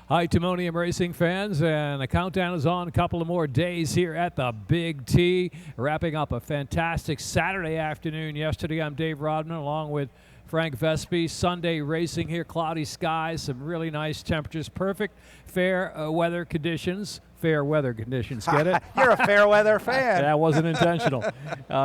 Hi, Timonium Racing fans, and the countdown is on. A couple of more days here at the Big T, wrapping up a fantastic Saturday afternoon. Yesterday, I'm Dave Rodman, along with Frank Vespi. Sunday racing here, cloudy skies, some really nice temperatures, perfect fair weather conditions. Fair weather conditions, get it? You're a fair weather fan. That wasn't intentional.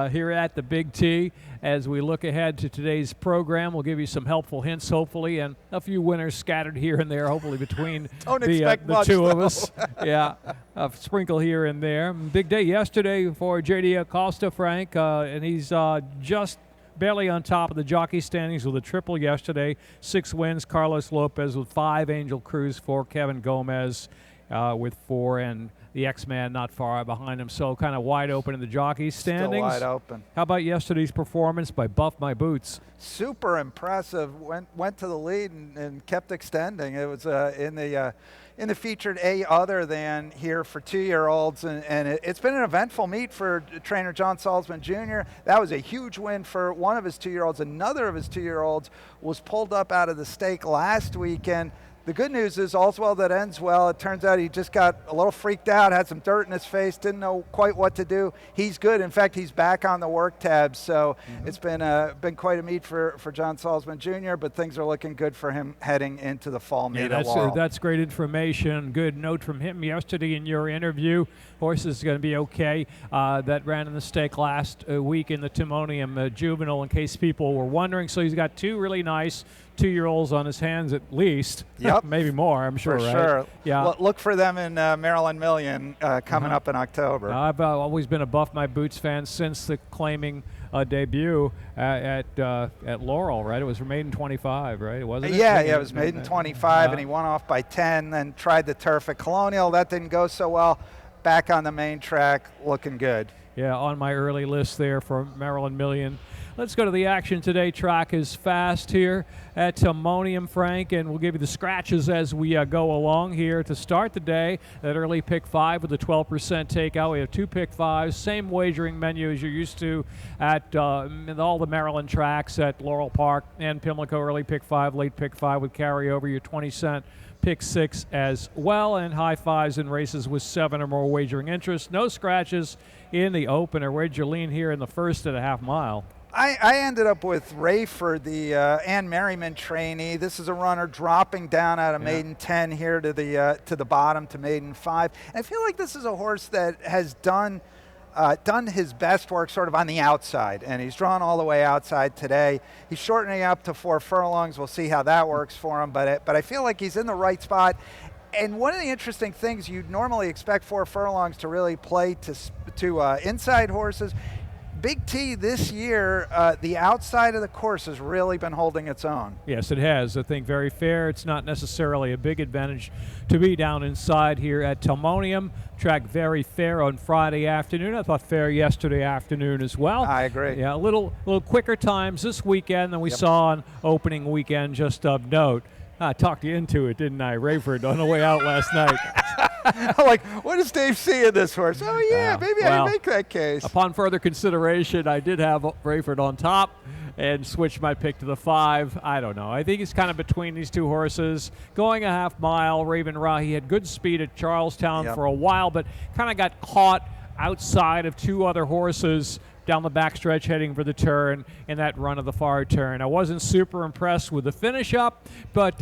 Here at the Big T, as we look ahead to today's program, we'll give you some helpful hints, hopefully, and a few winners scattered here and there, hopefully, between the two of us. Yeah, a sprinkle here and there. Big day yesterday for J.D. Acosta, Frank, and he's just barely on top of the jockey standings with a triple yesterday. 6 wins, Carlos Lopez with 5, Angel Cruz 4, Kevin Gomez with 4, and the X-Man not far behind him. So kind of wide open in the jockey standings. Still wide open. How about yesterday's performance by Buff My Boots? Super impressive. Went to the lead and kept extending. It was in the featured A other than here for 2-year-olds, and it's been an eventful meet for trainer John Salzman Jr. That was a huge win for one of his 2-year-olds. Another of his 2-year-olds was pulled up out of the stake last weekend. The good news is all's well that ends well. It turns out he just got a little freaked out, had some dirt in his face, didn't know quite what to do. He's good. In fact, he's back on the work tab. So it's been quite a meet for John Salzman Jr., but things are looking good for him heading into the fall meet. Yeah, that's great information. Good note from him yesterday in your interview. Horse is going to be okay. That ran in the stake last week in the Timonium Juvenile, in case people were wondering. So he's got 2 really nice 2-year-olds on his hands at least. Yep. Maybe more, I'm sure, for right? Sure. Yeah. Well, look for them in Maryland Million coming up in October. I've always been a Buff My Boots fan since the claiming debut at Laurel, right? It was made in 25, right? Wasn't it? Yeah, it was made in 25, and he won off by 10, then tried the turf at Colonial. That didn't go so well. Back on the main track, looking good. Yeah, on my early list there for Maryland Million. Let's go to the action today. Track is fast here at Timonium, Frank, and we'll give you the scratches as we go along here to start the day. That early pick 5 with a 12% takeout. We have 2 pick 5s, same wagering menu as you're used to at all the Maryland tracks at Laurel Park and Pimlico. Early pick 5, late pick 5 with carryover, your 20-cent pick 6 as well, and high 5s in races with 7 or more wagering interest. No scratches in the opener. Where'd you lean here in the first at a half mile? I ended up with Rayford, the Ann Merriman trainee. This is a runner dropping down out of maiden 10 here to the bottom to maiden 5. And I feel like this is a horse that has done his best work sort of on the outside, and he's drawn all the way outside today. He's shortening up to 4 furlongs. We'll see how that works for him, but I feel like he's in the right spot. And one of the interesting things, you'd normally expect 4 furlongs to really play to inside horses. Big T this year, the outside of the course has really been holding its own. Yes, it has. I think very fair. It's not necessarily a big advantage to be down inside here at Timonium. Track very fair on Friday afternoon. I thought fair yesterday afternoon as well. I agree. Yeah, a little quicker times this weekend than we saw on opening weekend, just of note. I talked you into it, didn't I? Rayford on the way out last night. I'm like, what does Dave see in this horse? Oh, yeah, maybe I make that case. Upon further consideration, I did have Rayford on top and switched my pick to the 5. I don't know. I think he's kind of between these 2 horses. Going a half mile, Raven Rahi had good speed at Charlestown for a while, but kind of got caught outside of 2 other horses down the backstretch heading for the turn in that run of the far turn. I wasn't super impressed with the finish up, but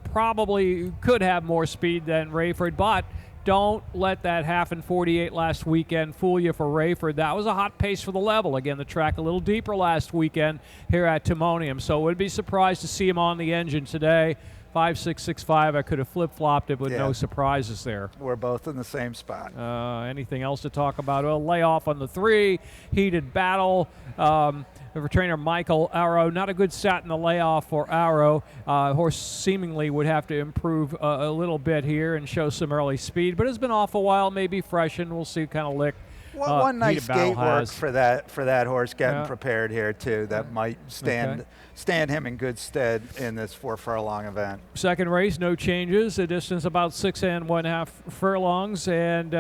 probably could have more speed than Rayford, but don't let that half and 48 last weekend fool you for Rayford. That was a hot pace for the level. Again, the track a little deeper last weekend here at Timonium, so would be surprised to see him on the engine today. 5, 6, 6, 5. I could have flip-flopped it with no surprises there. We're both in the same spot. Anything else to talk about? Well, layoff on the 3. Heated battle. For trainer Michael Arrow, not a good stat in the layoff for Arrow. Horse seemingly would have to improve a little bit here and show some early speed, but it's been off a while, maybe freshen. We'll see kind of lick. One nice gate work for that horse getting prepared here too. That might stand him in good stead in this 4 furlong event. Second race, no changes. A distance about 6 1/2 furlongs, and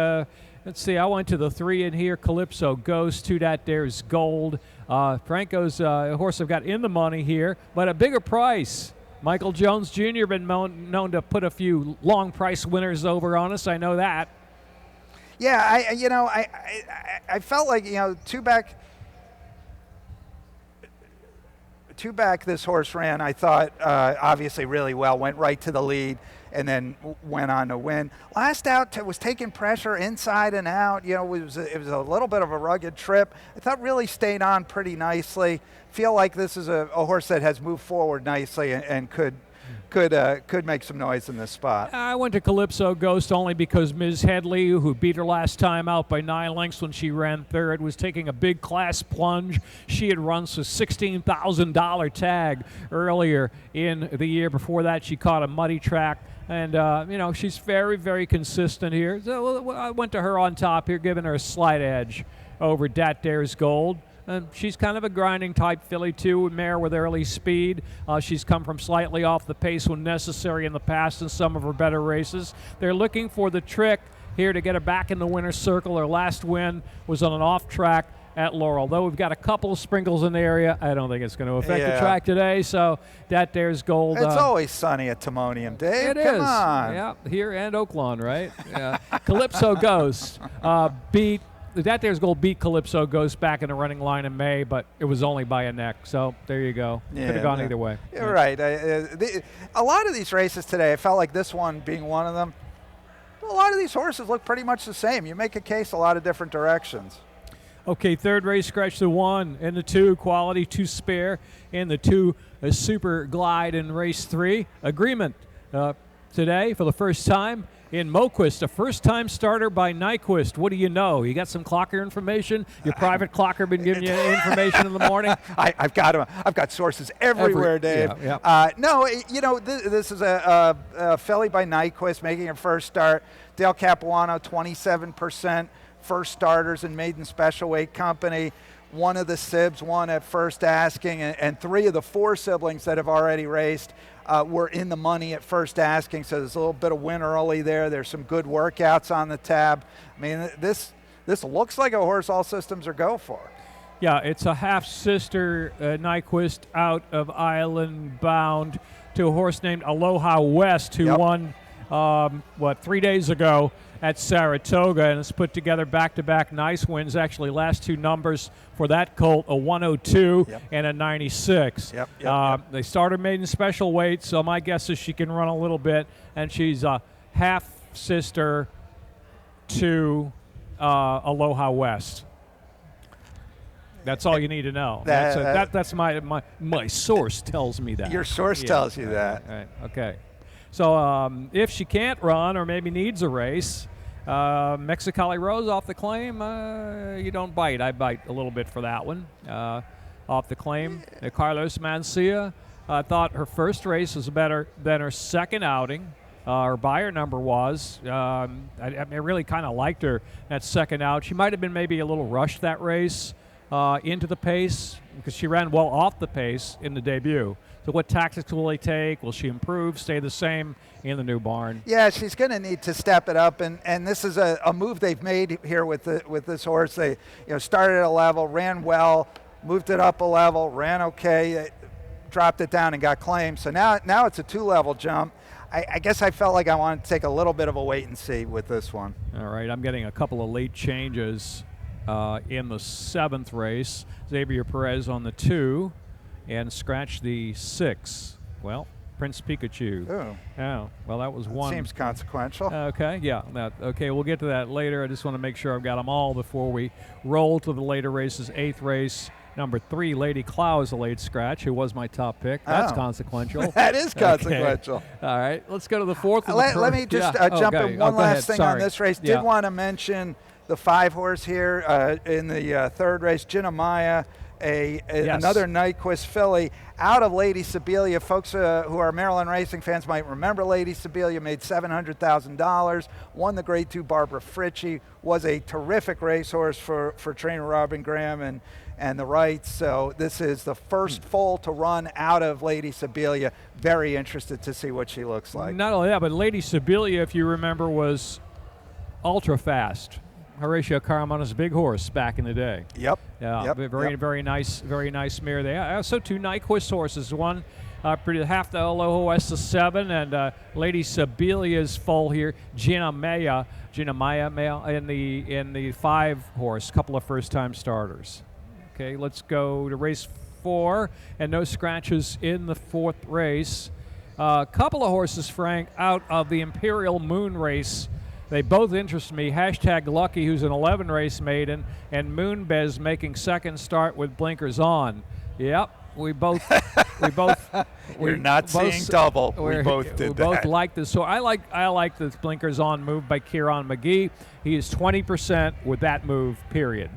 let's see. I went to the 3 in here. Calypso Ghost. To that there's Gold. Franco's a horse I've got in the money here, but a bigger price. Michael Jones Jr. been known to put a few long price winners over on us. I know that. Yeah, I felt like, two back this horse ran, I thought, obviously really well, went right to the lead and then went on to win. Last out was taking pressure inside and out. It was a little bit of a rugged trip. I thought really stayed on pretty nicely. Feel like this is a horse that has moved forward nicely and could make some noise in this spot. I went to Calypso Ghost only because Ms. Headley, who beat her last time out by 9 lengths when she ran third, was taking a big class plunge. She had run a $16,000 tag earlier in the year. Before that, she caught a muddy track. And, she's very, very consistent here. So I went to her on top here, giving her a slight edge over Dat Dares Gold. And she's kind of a grinding type filly, too, a mare with early speed. She's come from slightly off the pace when necessary in the past in some of her better races. They're looking for the trick here to get her back in the winner's circle. Her last win was on an off track at Laurel. Though we've got a couple of sprinkles in the area, I don't think it's going to affect the track today. So Dat Dares Gold. It's always sunny at Timonium, Dave. Come on. Yeah, here and Oaklawn, right? Yeah. Calypso Ghost beat. Dat Dares Gold beat Calypso Ghost back in the running line in May, but it was only by a neck. So there you go. Could have gone either way. You're right. A lot of these races today, I felt like this one being one of them, a lot of these horses look pretty much the same. You make a case a lot of different directions. Okay, third race, Scratch the 1 and the 2, Quality 2 Spare, and the 2 Super Glide in race 3. Agreement today for the first time in Moquist, a first-time starter by Nyquist. What do you know? You got some clocker information? Your private clocker been giving you information in the morning? I've got sources everywhere, Dave. Yeah. No, this is a filly by Nyquist making her first start. Dale Capuano, 27%. First starters in maiden special weight company. One of the sibs won at first asking, and 3 of the 4 siblings that have already raced were in the money at first asking, so there's a little bit of win early there. There's some good workouts on the tab. I mean, this looks like a horse all systems are go for. Yeah, it's a half-sister Nyquist out of Island Bound to a horse named Aloha West, who won, 3 days ago at Saratoga, and has put together back-to-back nice wins. Actually, last 2 numbers for that colt, a 102 and a 96. They started maiden special weight, so my guess is she can run a little bit, and she's a half-sister to Aloha West. That's all you need to know. That's my source tells me that. Your source tells you that. Right. Okay. So if she can't run or maybe needs a race, Mexicali Rose off the claim, you don't bite. I bite a little bit for that one. Off the claim, Carlos Mancia. I thought her first race was better than her second outing. Her buyer number was. I really kind of liked her that second out. She might have been maybe a little rushed that race into the pace because she ran well off the pace in the debut. So what tactics will they take? Will she improve, stay the same in the new barn? Yeah, she's going to need to step it up, and this is a move they've made here with this horse. They started at a level, ran well, moved it up a level, ran okay, dropped it down and got claimed. So now it's a 2-level jump. I guess I felt like I wanted to take a little bit of a wait and see with this one. All right, I'm getting a couple of late changes in the 7th race. Xavier Perez on the 2. And Scratch the 6. Well, Prince Pikachu. Oh, well, that was one. Seems consequential. Okay, yeah. Okay, we'll get to that later. I just want to make sure I've got them all before we roll to the later races. 8th race, number 3, Lady Clow is a late scratch, who was my top pick. That's consequential. That is consequential. Okay. All right, let's go to the 4th. Let me just jump in one last thing on this race. Did want to mention the 5 horse here in the 3rd race, Jinamaya. Another Nyquist filly out of Lady Sibilia. Folks who are Maryland racing fans might remember Lady Sibilia made $700,000, won the Grade 2 Barbara Fritchie, was a terrific racehorse for trainer Robin Graham and the Wrights. So this is the first foal to run out of Lady Sibilia. Very interested to see what she looks like. Not only that, but Lady Sibilia, if you remember, was ultra fast. Horatio Carmana's big horse back in the day. Yep. Yeah. Very nice mare there. Also 2 Nyquist horses. One Pretty half the Aloha West is 7, and Lady Sibelia is full here. Gina Maya in the 5 horse. Couple of first-time starters. Okay, let's go to race 4, and no scratches in the 4th race. A couple of horses, Frank, out of the Imperial Moon race. They both interest me. Hashtag Lucky, who's an 11 race maiden, and Moonbez making second start with blinkers on. Yep, we both. We're not seeing double. We both did that. We both like this. So I like the blinkers on move by Kieran McGee. He is 20% with that move. Period.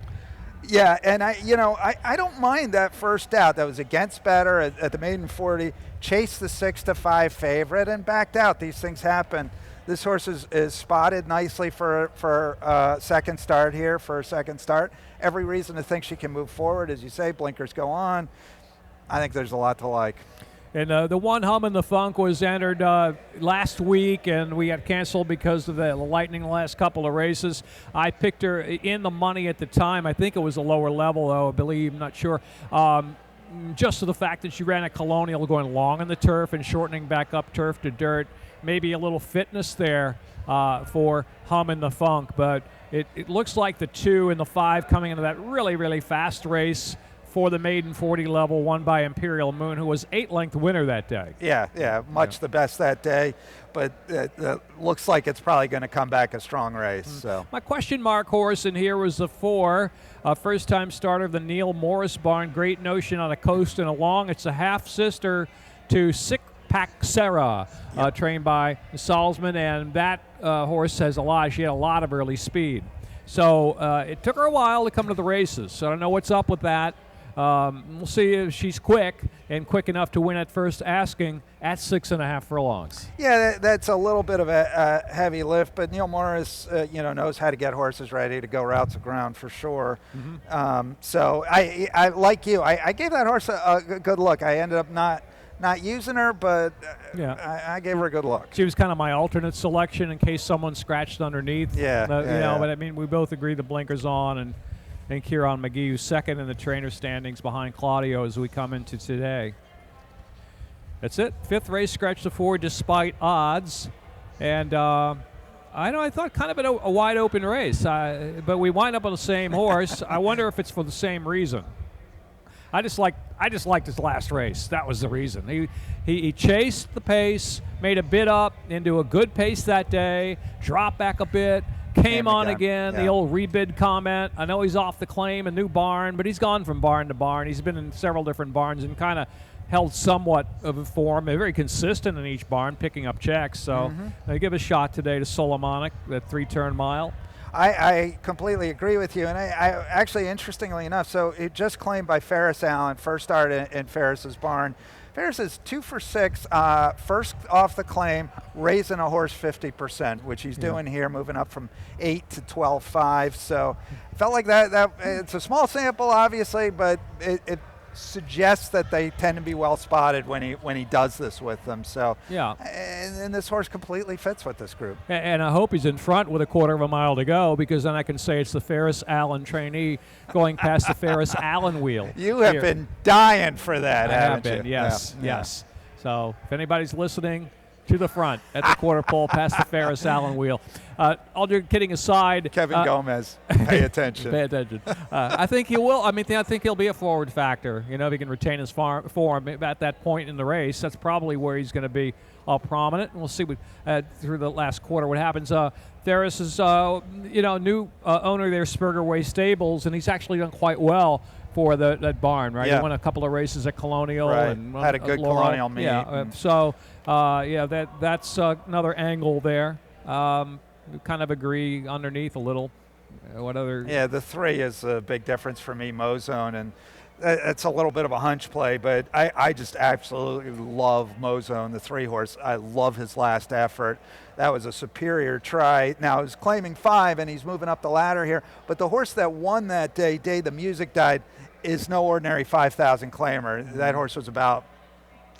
Yeah, and I don't mind that first out. That was against better at the maiden 40. Chased the 6-5 favorite and backed out. These things happen. This horse is spotted nicely for second start here, for a second start. Every reason to think she can move forward. As you say, blinkers go on. I think there's a lot to like. And the one Hummin' the Funk was entered last week, and we got canceled because of the lightning the last couple of races. I picked her in the money at the time. I think it was a lower level, though, I believe. Not sure. Just to the fact that she ran a Colonial going long on the turf and shortening back up turf to dirt. Maybe a little fitness there for Hummin' the Funk. But it looks like the 2 and the 5 coming into that really, really fast race for the maiden 40 level, won by Imperial Moon, who was 8-length winner that day. Yeah, much the best that day, but it looks like it's probably going to come back a strong race. So my question mark horse in here was the 4, first-time starter of the Neil Morris barn, Great Notion on a coast and along. It's a half-sister to Sick Pack Sarah, trained by Salzman, and that horse has she had a lot of early speed. So it took her a while to come to the races, so I don't know what's up with that. We'll see if she's quick enough to win at first asking at 6.5 furlongs. Yeah, that's a little bit of a heavy lift, but Neil Morris, knows how to get horses ready to go routes of ground for sure. Mm-hmm. So I like you. I gave that horse a good look. I ended up not using her, but I gave her a good look. She was kind of my alternate selection in case someone scratched underneath. But I mean, we both agree the blinkers on, and Kieran McGee, who's second in the trainer standings behind Claudio as we come into today. That's it. 5th race, scratch the 4 despite odds. And I thought kind of a wide open race, but we wind up on the same horse. I wonder if it's for the same reason. I just liked his last race. That was the reason. He chased the pace, made a bit up into a good pace that day, dropped back a bit, came on again, the old rebid comment. I know he's off the claim, a new barn, but he's gone from barn to barn. He's been in several different barns and kind of held somewhat of a form, very consistent in each barn, picking up checks. So they give a shot today to Solomonic, that 3-turn mile. I completely agree with you, and I actually, interestingly enough, so it just claimed by Ferris Allen, first start in Ferris's barn. Ferris is 2 for 6, first off the claim, raising a horse 50%, which he's doing here, moving up from 8 to 12.5. So felt like that it's a small sample, obviously, but it suggests that they tend to be well spotted when he does this with them. So and this horse completely fits with this group. And I hope he's in front with a quarter of a mile to go, because then I can say it's the Ferris Allen trainee going past the Ferris Allen wheel. You have been dying for that, haven't you? Yes. So if anybody's listening, to the front at the quarter pole past the Ferris Allen wheel. All kidding aside. Kevin Gomez, pay attention. Pay attention. I think he will. I think he'll be a forward factor. If he can retain his form at that point in the race, that's probably where he's going to be prominent. And we'll see through the last quarter what happens. Ferris is, new owner there, Spurger Way Stables, and he's actually done quite well for that barn, right? Yeah. He won a couple of races at Colonial. Right. And had a good Colonial meet. That's another angle there. We kind of agree underneath a little. What other? Yeah, the 3 is a big difference for me, Mozone, and it's a little bit of a hunch play, but I just absolutely love Mozone, the 3 horse. I love his last effort. That was a superior try. Now he's claiming 5, and he's moving up the ladder here, but the horse that won that day the music died, is no ordinary 5,000 claimer. That horse was about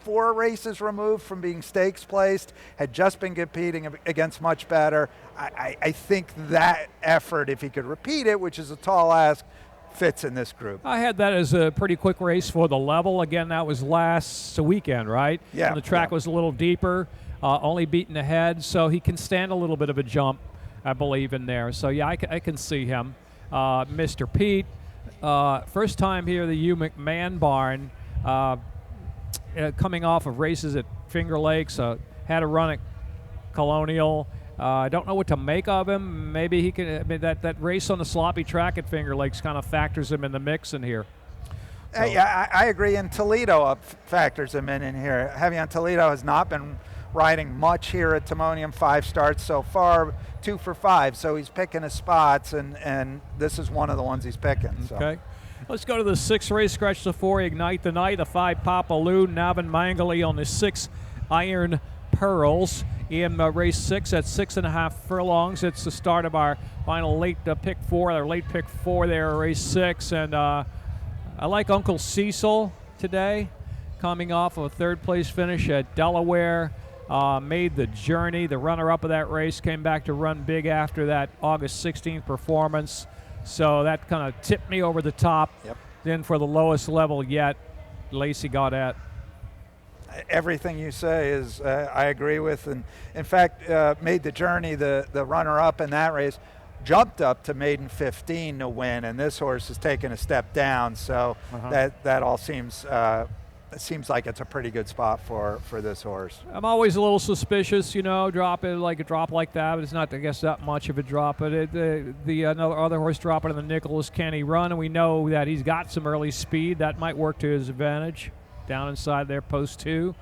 4 races removed from being stakes placed, had just been competing against much better. I think that effort, if he could repeat it, which is a tall ask, fits in this group. I had that as a pretty quick race for the level. Again, that was last weekend, right? Yeah. And the track was a little deeper, only beaten ahead, so he can stand a little bit of a jump, I believe, in there. So, yeah, I can see him. Mr. Pete, first time here at the Hugh McMahon barn, coming off of races at Finger Lakes, had a run at Colonial. I don't know what to make of him. Maybe he can. I mean, that race on the sloppy track at Finger Lakes kind of factors him in the mix in here. So. Yeah, I agree. And Toledo factors him in here. Javier Toledo has not been riding much here at Timonium. 5 starts so far, 2 for 5. So he's picking his spots, and this is one of the ones he's picking. So. Okay. Let's go to the 6th race, Scratch the 4, Ignite the Night, the 5 Papaloo, Navin Mangali on the 6 Iron Pearls. In race 6 at 6.5 furlongs. It's the start of our final late pick 4 there, race 6. And I like Uncle Cecil today, coming off of a 3rd place finish at Delaware. Made the journey. The runner-up of that race came back to run big after that August 16th performance. So that kind of tipped me over the top. Yep. Then for the lowest level yet, Lacey Gaudet. Everything you say is I agree with, and in fact made the journey. The runner-up in that race jumped up to maiden 15 to win, and this horse has taken a step down. So that all seems like it's a pretty good spot for this horse. I'm always a little suspicious, drop it like a drop like that. But it's not, I guess, that much of a drop. But another other horse dropping in the Nicholas Kenny run, and we know that he's got some early speed that might work to his advantage. Down inside there, post 2.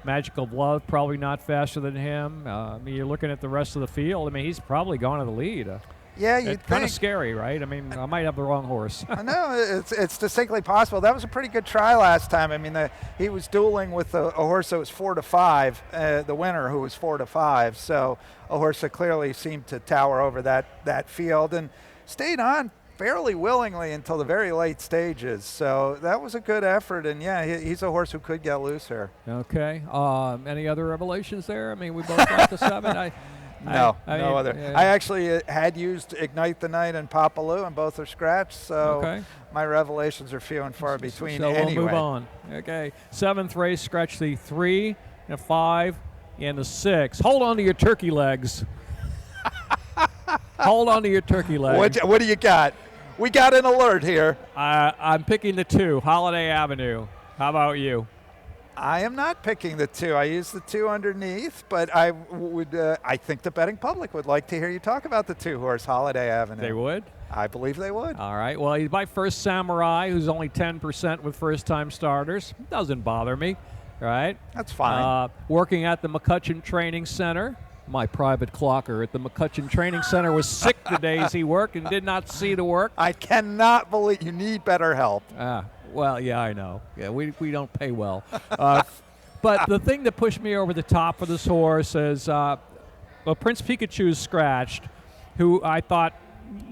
Magical Love, probably not faster than him. You're looking at the rest of the field. He's probably gone to the lead. Yeah, you'd it's kind of scary, right? I might have the wrong horse. No, it's distinctly possible. That was a pretty good try last time. He was dueling with a horse that was 4 to 5, the winner who was 4 to 5. So a horse that clearly seemed to tower over that field and stayed on fairly willingly until the very late stages. So that was a good effort, and yeah, he's a horse who could get loose here. Okay. Any other revelations there? We both got the 7. No other. Yeah. I actually had used Ignite the Night and Papaloo, and both are scratched, so my revelations are few and far between. So anyway. We'll move on. Okay. 7th race, scratch the 3, and 5, and the 6. Hold on to your turkey legs. Hold on to your turkey legs. What do you got? We got an alert here. I'm picking the 2, Holiday Avenue. How about you? I am not picking the 2. I use the 2 underneath, but I would. I think the betting public would like to hear you talk about the 2 horse, Holiday Avenue. They would? I believe they would. All right. Well, he's by First Samurai, who's only 10% with first-time starters. Doesn't bother me, right? That's fine. Working at the McCutcheon Training Center. My private clocker at the McCutcheon Training Center was sick the days he worked and did not see the work. I cannot believe you need better help. Well, yeah, I know. Yeah, we don't pay well. But the thing that pushed me over the top for this horse is, Prince Pikachu's scratched, who I thought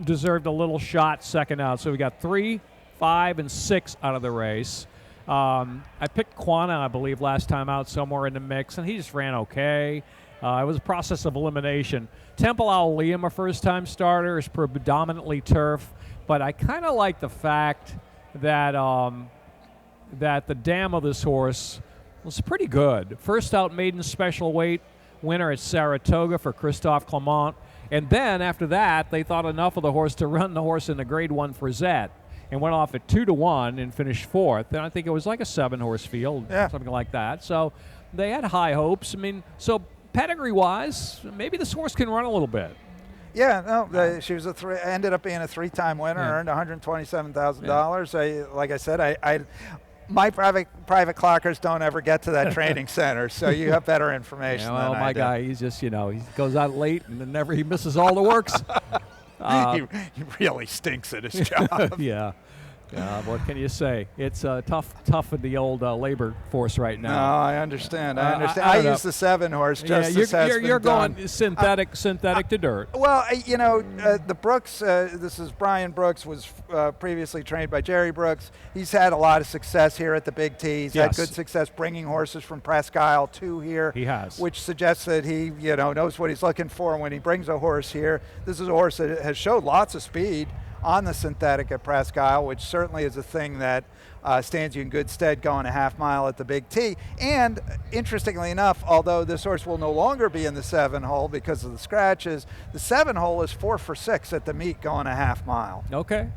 deserved a little shot second out. So we got 3, 5, and 6 out of the race. I picked Quana, I believe, last time out somewhere in the mix, and he just ran okay. It was a process of elimination. Temple Aulium, a first-time starter, is predominantly turf, but I kind of like the fact that that the dam of this horse was pretty good. First out maiden special weight winner at Saratoga for Christophe Clement, and then after that they thought enough of the horse to run the horse in the Grade 1 Frisette and went off at 2 to 1 and finished 4th. And I think it was like a 7-horse field, something like that. So they had high hopes. So pedigree-wise, maybe this horse can run a little bit. Yeah, no, she was ended up being a 3-time winner, earned $127,000. Like I said, my private clockers don't ever get to that training center, so you have better information than I do. Guy, he's just, he goes out late and he misses all the works. He really stinks at his job. Yeah. What can you say? It's tough in the old labor force right now. No, I understand. I use the 7-horse just you're going synthetic to dirt. Well, the Brooks, this is Brian Brooks, was previously trained by Jerry Brooks. He's had a lot of success here at the Big T. He's had good success bringing horses from Presque Isle to here. He has. Which suggests that he, knows what he's looking for when he brings a horse here. This is a horse that has showed lots of speed on the synthetic at Presque Isle, which certainly is a thing that stands you in good stead going a half mile at the Big T. And interestingly enough, although this horse will no longer be in the 7 hole because of the scratches, the 7 hole is 4 for 6 at the meet going a half mile. Okay.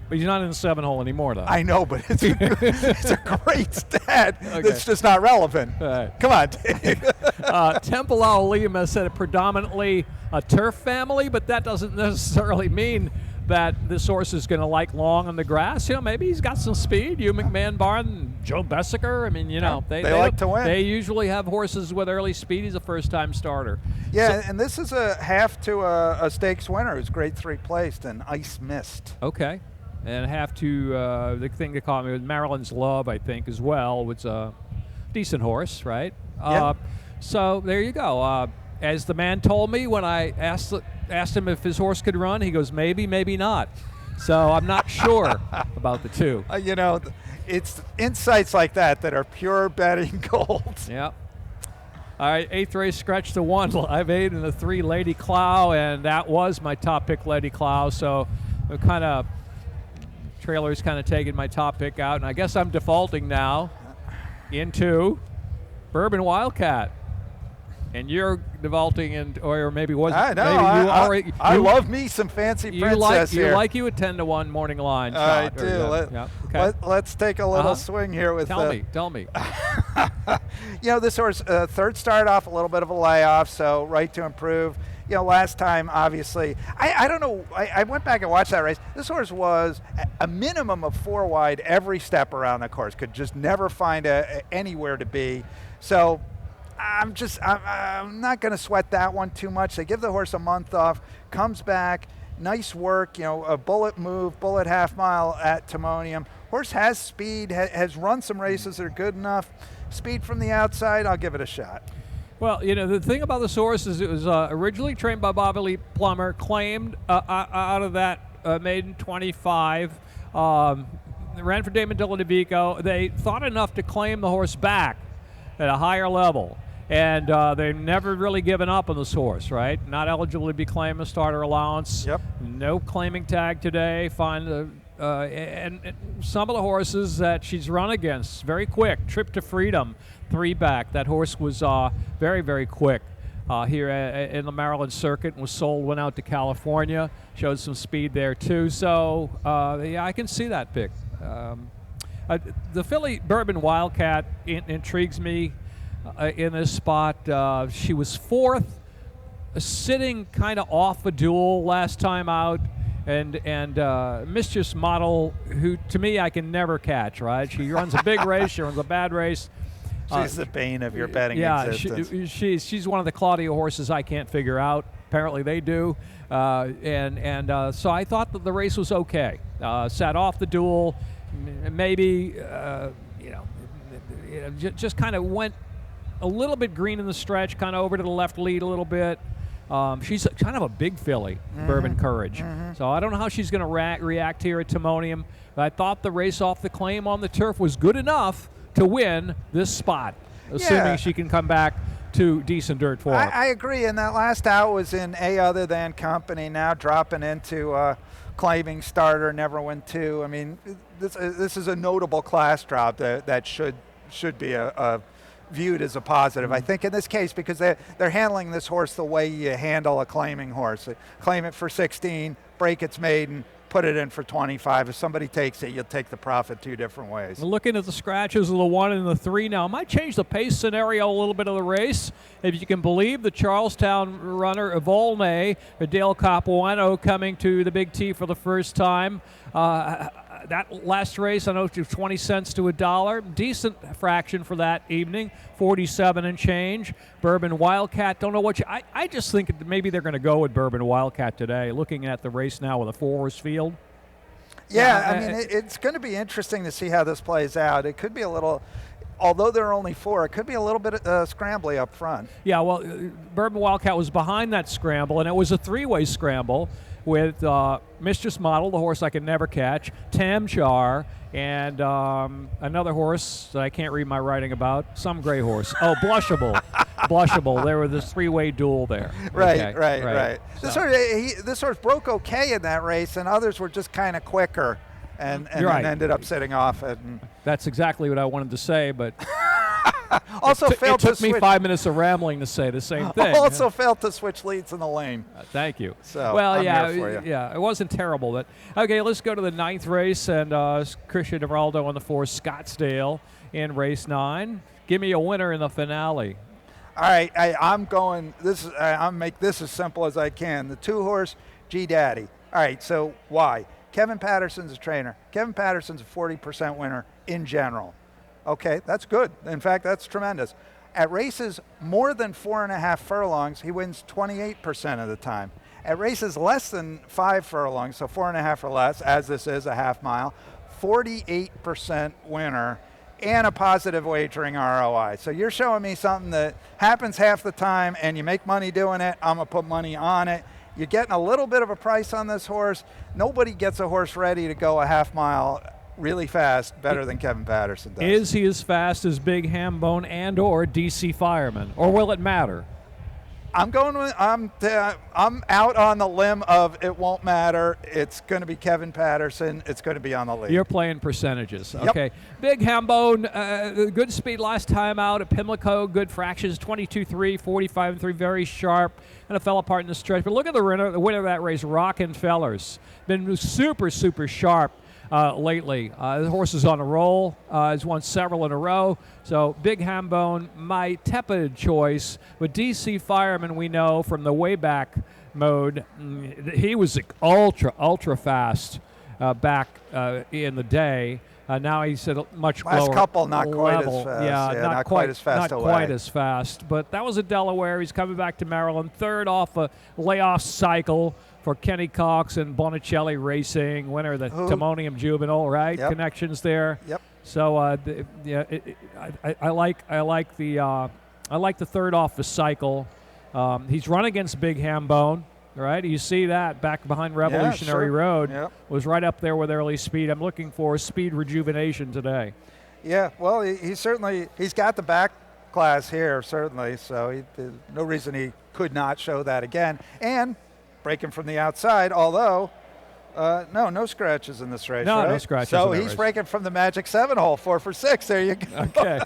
But he's not in the 7 hole anymore, though. I know, but it's it's a great stat. Okay. That's just not relevant. All right. Come on, Dave. Temple Aolima said it predominantly a turf family, but that doesn't necessarily mean that this horse is going to like long on the grass. Maybe he's got some speed. Hugh McMahon Barn, Joe Bessiker. I mean, they like to win. They usually have horses with early speed. He's a first-time starter. Yeah, and this is a half to a stakes winner who's grade 3 placed in Ice Mist. Okay. And have to, the thing they call me was Maryland's Love, I think, as well, was a decent horse, right? Yeah. So there you go. As the man told me when I asked him if his horse could run, he goes, maybe, maybe not. So I'm not sure about the two. It's insights like that are pure betting gold. Yeah. All right, 8th race, Scratch to 1, Live 8, and the 3, Lady Clow, and that was my top pick, Lady Clow. So I'm kind of... trailer's kind of taking my top pick out, and I guess I'm defaulting now into Bourbon Wildcat. And you're defaulting in, or maybe wasn't. I know. Maybe you already. I love me some fancy princess here. You like you a 10-1 morning line. I shot, do. Let's take a little swing here with. Tell me. This horse third start off a little bit of a layoff, so right to improve. Last time, obviously, I don't know. I went back and watched that race. This horse was a minimum of 4 wide every step around the course. Could just never find anywhere to be. So I'm not going to sweat that one too much. They give the horse a month off, comes back, nice work. A bullet move, bullet half mile at Timonium. Horse has speed, has run some races that are good enough. Speed from the outside, I'll give it a shot. Well, the thing about this horse is it was originally trained by Bobby Lee Plummer, claimed out of that maiden 25, ran for Damon Dillon-DeVico. They thought enough to claim the horse back at a higher level, and they've never really given up on this horse, right? Not eligible to be claimed a starter allowance. Yep. No claiming tag today. And some of the horses that she's run against, very quick. Trip to Freedom, 3 back. That horse was very, very quick here in the Maryland circuit and was sold, went out to California, showed some speed there too. So, I can see that pick. The filly Bourbon Wildcat intrigues me in this spot. She was 4th, sitting kind of off a duel last time out. And Mistress Model, who to me I can never catch, right? She runs a big race, she runs a bad race. She's the bane of your betting existence. She's one of the Claudia horses I can't figure out. Apparently they do. So I thought that the race was okay. Sat off the duel, maybe, just kind of went a little bit green in the stretch, kind of over to the left lead a little bit. She's kind of a big filly, Bourbon Courage. So I don't know how she's going to react here at Timonium. But I thought the race off the claim on the turf was good enough to win this spot, assuming she can come back to decent dirt for her. I agree, and that last out was in A Other Than Company, now dropping into claiming starter, Never Win 2. I mean, this is a notable class drop that should be viewed as a positive, I think, in this case, because they're handling this horse the way you handle a claiming horse. They claim it for 16, break its maiden, put it in for 25. If somebody takes it, you'll take the profit 2 different ways. Looking at the scratches of the 1 and the 3 now, I might change the pace scenario a little bit of the race. If you can believe the Charlestown runner Volney, Dale Capuano, coming to the Big T for the first time. That last race, I know it was 20 cents to $1. Decent fraction for that evening, 47 and change. Bourbon Wildcat, don't know what I just think maybe they're going to go with Bourbon Wildcat today, looking at the race now with a 4-horse field. Yeah, it's going to be interesting to see how this plays out. It could be a little, although there are only 4, it could be a little bit scrambly up front. Yeah, well, Bourbon Wildcat was behind that scramble, and it was a 3-way scramble with Mistress Model, the horse I could never catch, Tamchar, and another horse that I can't read my writing about, some gray horse. Oh, Blushable. blushable. There was this three-way duel there. Right, Okay, right. So- This horse broke okay in that race, and others were just kind of quicker, and You're right. ended up sitting off it. And That's exactly what I wanted to say, but also it failed to took me switch. 5 minutes of rambling to say the same thing. Also failed to switch leads in the lane. Thank you. So, well, I'm yeah, here for you. yeah, it wasn't terrible. But okay, let's go to the 9th race, and Christian Geraldo on the 4 Scottsdale in race 9. Give me a winner in the finale. All right, I'm going. I'll make this as simple as I can. The 2-horse G Daddy. All right, so why? Kevin Patterson's a trainer. Kevin Patterson's a 40% winner in general. Okay, that's good. In fact, that's tremendous. At races more than 4.5 furlongs, he wins 28% of the time. At races less than 5 furlongs, so 4.5 or less, as this is a half mile, 48% winner and a positive wagering ROI. So you're showing me something that happens half the time and you make money doing it. I'm going to put money on it. You're getting a little bit of a price on this horse. Nobody gets a horse ready to go a half mile really fast better than Kevin Patterson does. Is he as fast as Big Hambone and or DC Fireman, or will it matter? I'm out on the limb of it won't matter. It's going to be Kevin Patterson. It's going to be on the lead. You're playing percentages. Yep. Okay. Big Hambone, good speed last time out at Pimlico, good fractions, 22-3, 45-3, very sharp, and it fell apart in the stretch. But look at the winner of that race, Rockenfellers. Been super, super sharp lately. The horse is on a roll. Has won several in a row. So Big Hambone, my tepid choice. But DC Fireman, we know from the way back mode, he was ultra fast back in the day. Now he's at a much Last lower couple, not quite as level. fast. Yeah, Yeah, not, not quite as fast Not away. quite as fast. But that was a Delaware. He's coming back to Maryland. Third off a layoff cycle for Kenny Cox and Bonicelli Racing, winner of the Timonium Juvenile, right? Yep. Connections there. Yep. So I like the third off the cycle. He's run against Big Hambone, right? You see that back behind Revolutionary sure. Road. Yep. Was right up there with early speed. I'm looking for speed rejuvenation today. Yeah, well, he's got the back class here, certainly. So there's no reason he could not show that again. And breaking from the outside, although no scratches in this race. No, right? no scratches So in that he's race. breaking from the magic 7 hole, 4 for 6. There you go. Okay.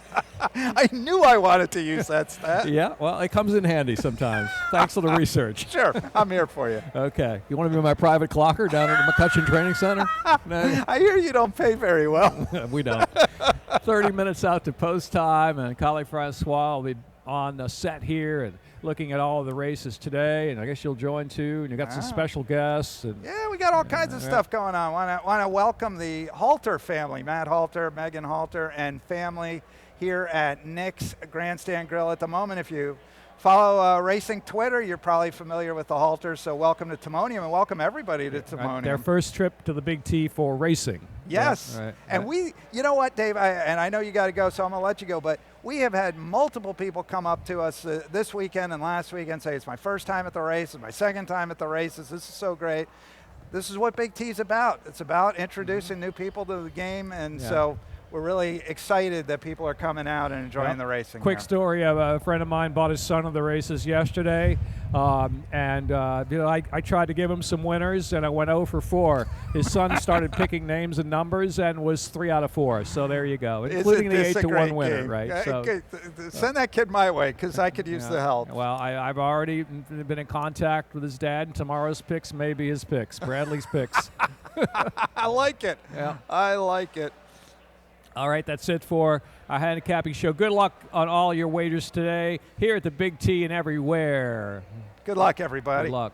I knew I wanted to use that stat. Yeah, well, it comes in handy sometimes. Thanks for the research. Sure, I'm here for you. Okay. You want to be my private clocker down at the McCutcheon Training Center? No, I hear you don't pay very well. we don't. 30 minutes out to post time, and Collie Francois will be on the set here and looking at all of the races today, and I guess you'll join too. And you got some special guests. And Yeah, we got all kinds of stuff going on. Want to welcome the Halter family, Matt Halter, Megan Halter, and family here at Nick's Grandstand Grill at the moment. If you follow racing Twitter, you're probably familiar with the Halters. So welcome to Timonium, and welcome everybody to Timonium. their first trip to the Big T for racing. Yes. Right, And you know what, Dave, and I know you got to go, so I'm going to let you go, but we have had multiple people come up to us this weekend and last weekend say, it's my first time at the race, it's my second time at the races, this is so great. This is what Big T is about. It's about introducing new people to the game, and so we're really excited that people are coming out and enjoying the racing. Quick here. story of a friend of mine bought his son of the races yesterday, I tried to give him some winners, and I went 0 for 4. His son started picking names and numbers and was 3 out of 4. So there you go, including the 8-1 winner, game? right? So, Send that kid my way, because I could use the help. Well, I've already been in contact with his dad, and tomorrow's picks may be his picks, Bradley's picks. I like it. Yeah. I like it. All right, that's it for our handicapping show. Good luck on all your wagers today here at the Big T and everywhere. Good luck, everybody. Good luck.